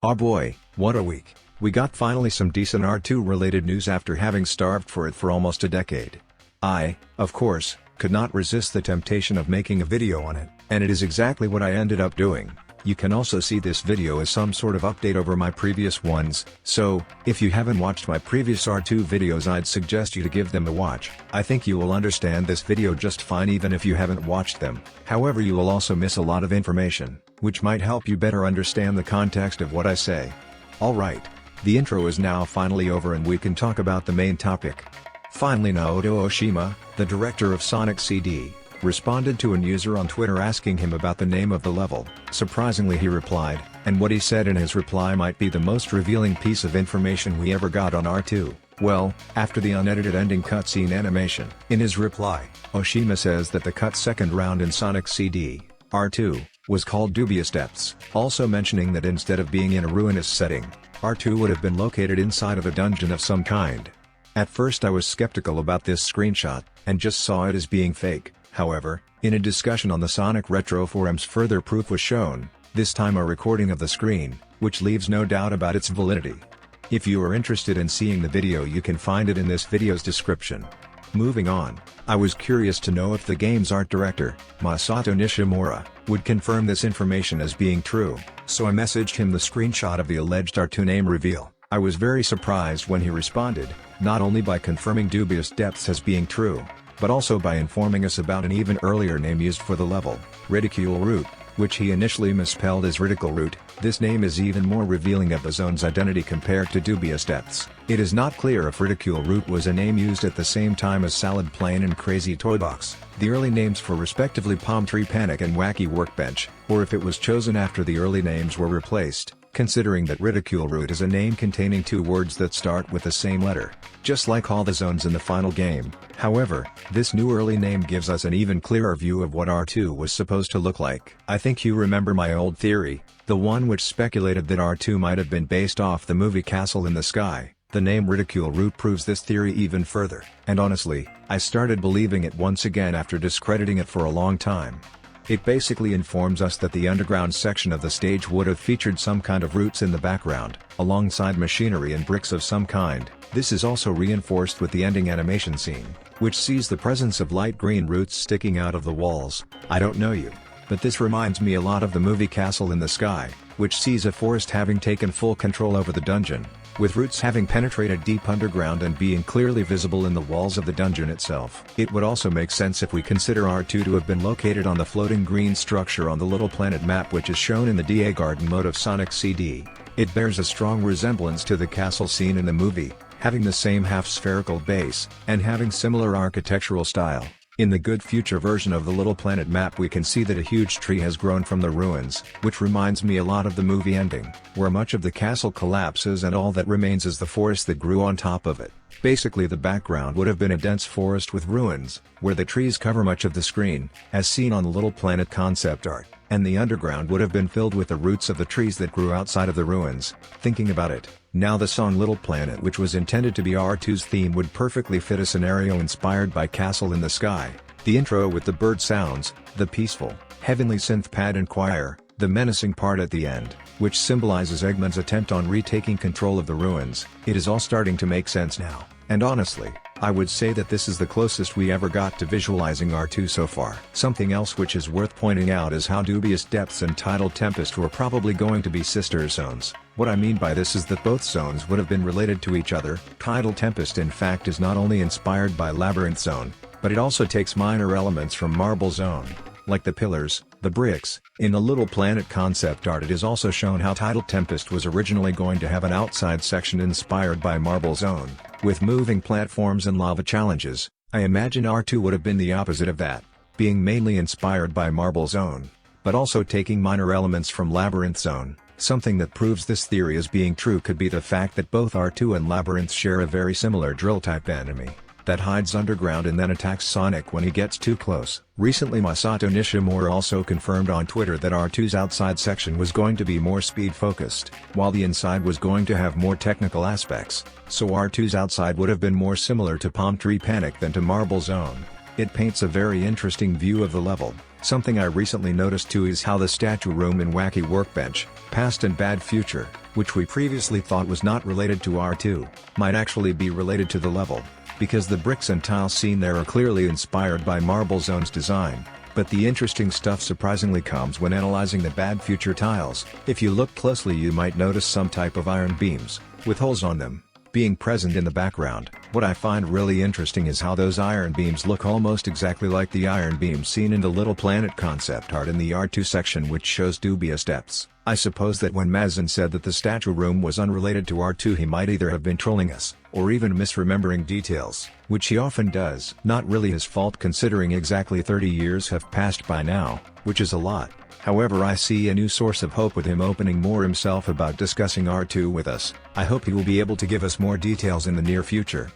Aw boy, what a week. We got finally some decent R2 related news after having starved for it for almost a decade. I, of course, could not resist the temptation of making a video on it, and it is exactly what I ended up doing. You can also see this video as some sort of update over my previous ones, so, if you haven't watched my previous R2 videos I'd suggest you to give them a watch. I think you will understand this video just fine even if you haven't watched them. However, you will also miss a lot of information, which might help you better understand the context of what I say. Alright. The intro is now finally over and we can talk about the main topic. Finally, Naoto Oshima, the director of Sonic CD, responded to an user on Twitter asking him about the name of the level. Surprisingly, he replied, and what he said in his reply might be the most revealing piece of information we ever got on R2. Well, after the unedited ending cutscene animation. In his reply, Oshima says that the cut second round in Sonic CD, R2, was called Dubious Depths, also mentioning that instead of being in a ruinous setting, R2 would have been located inside of a dungeon of some kind. At first I was skeptical about this screenshot, and just saw it as being fake. However, in a discussion on the Sonic Retro forums further proof was shown, this time a recording of the screen, which leaves no doubt about its validity. If you are interested in seeing the video you can find it in this video's description. Moving on, I was curious to know if the game's art director, Masato Nishimura, would confirm this information as being true, so I messaged him the screenshot of the alleged R2 name reveal. I was very surprised when he responded, not only by confirming Dubious Depths as being true, but also by informing us about an even earlier name used for the level, Ridicule Route, which he initially misspelled as Ridicule Route. This name is even more revealing of the zone's identity compared to Dubious Depths. It is not clear if Ridicule Route was a name used at the same time as Salad Plane and Crazy Toy Box, the early names for respectively Palm Tree Panic and Wacky Workbench, or if it was chosen after the early names were replaced, considering that Ridicule Route is a name containing two words that start with the same letter, just like all the zones in the final game. However, this new early name gives us an even clearer view of what R2 was supposed to look like. I think you remember my old theory, the one which speculated that R2 might have been based off the movie Castle in the Sky. The name Ridicule Route proves this theory even further, and honestly, I started believing it once again after discrediting it for a long time. It basically informs us that the underground section of the stage would have featured some kind of roots in the background, alongside machinery and bricks of some kind. This is also reinforced with the ending animation scene, which sees the presence of light green roots sticking out of the walls. I don't know you, but this reminds me a lot of the movie Castle in the Sky, which sees a forest having taken full control over the dungeon, with roots having penetrated deep underground and being clearly visible in the walls of the dungeon itself. It would also make sense if we consider R2 to have been located on the floating green structure on the Little Planet map which is shown in the DA Garden mode of Sonic CD. It bears a strong resemblance to the castle scene in the movie, having the same half-spherical base, and having similar architectural style. In the Good Future version of the Little Planet map we can see that a huge tree has grown from the ruins, which reminds me a lot of the movie ending, where much of the castle collapses and all that remains is the forest that grew on top of it. Basically the background would have been a dense forest with ruins, where the trees cover much of the screen, as seen on the Little Planet concept art, and the underground would have been filled with the roots of the trees that grew outside of the ruins. Thinking about it, now the song Little Planet, which was intended to be R2's theme, would perfectly fit a scenario inspired by Castle in the Sky. The intro with the bird sounds, the peaceful, heavenly synth pad and choir, the menacing part at the end, which symbolizes Eggman's attempt on retaking control of the ruins. It is all starting to make sense now, and honestly, I would say that this is the closest we ever got to visualizing R2 so far. Something else which is worth pointing out is how Dubious Depths and Tidal Tempest were probably going to be sister zones. What I mean by this is that both zones would have been related to each other. Tidal Tempest in fact is not only inspired by Labyrinth Zone, but it also takes minor elements from Marble Zone, like the pillars, the bricks. In the Little Planet concept art it is also shown how Tidal Tempest was originally going to have an outside section inspired by Marble Zone, with moving platforms and lava challenges. I imagine R2 would have been the opposite of that, being mainly inspired by Marble Zone, but also taking minor elements from Labyrinth Zone. Something that proves this theory as being true could be the fact that both R2 and Labyrinth share a very similar drill-type enemy that hides underground and then attacks Sonic when he gets too close. Recently Masato Nishimura also confirmed on Twitter that R2's outside section was going to be more speed-focused, while the inside was going to have more technical aspects, so R2's outside would have been more similar to Palm Tree Panic than to Marble Zone. It paints a very interesting view of the level. Something I recently noticed too is how the statue room in Wacky Workbench, Past and Bad Future, which we previously thought was not related to R2, might actually be related to the level, because the bricks and tiles seen there are clearly inspired by Marble Zone's design. But the interesting stuff surprisingly comes when analyzing the Bad Future tiles. If you look closely you might notice some type of iron beams, with holes on them, being present in the background. What I find really interesting is how those iron beams look almost exactly like the iron beams seen in the Little Planet concept art in the R2 section, which shows dubious depths. I suppose that when Mazin said that the statue room was unrelated to R2 he might either have been trolling us, or even misremembering details, which he often does. Not really his fault considering exactly 30 years have passed by now, which is a lot. However, I see a new source of hope with him opening more himself about discussing R2 with us. I hope he will be able to give us more details in the near future.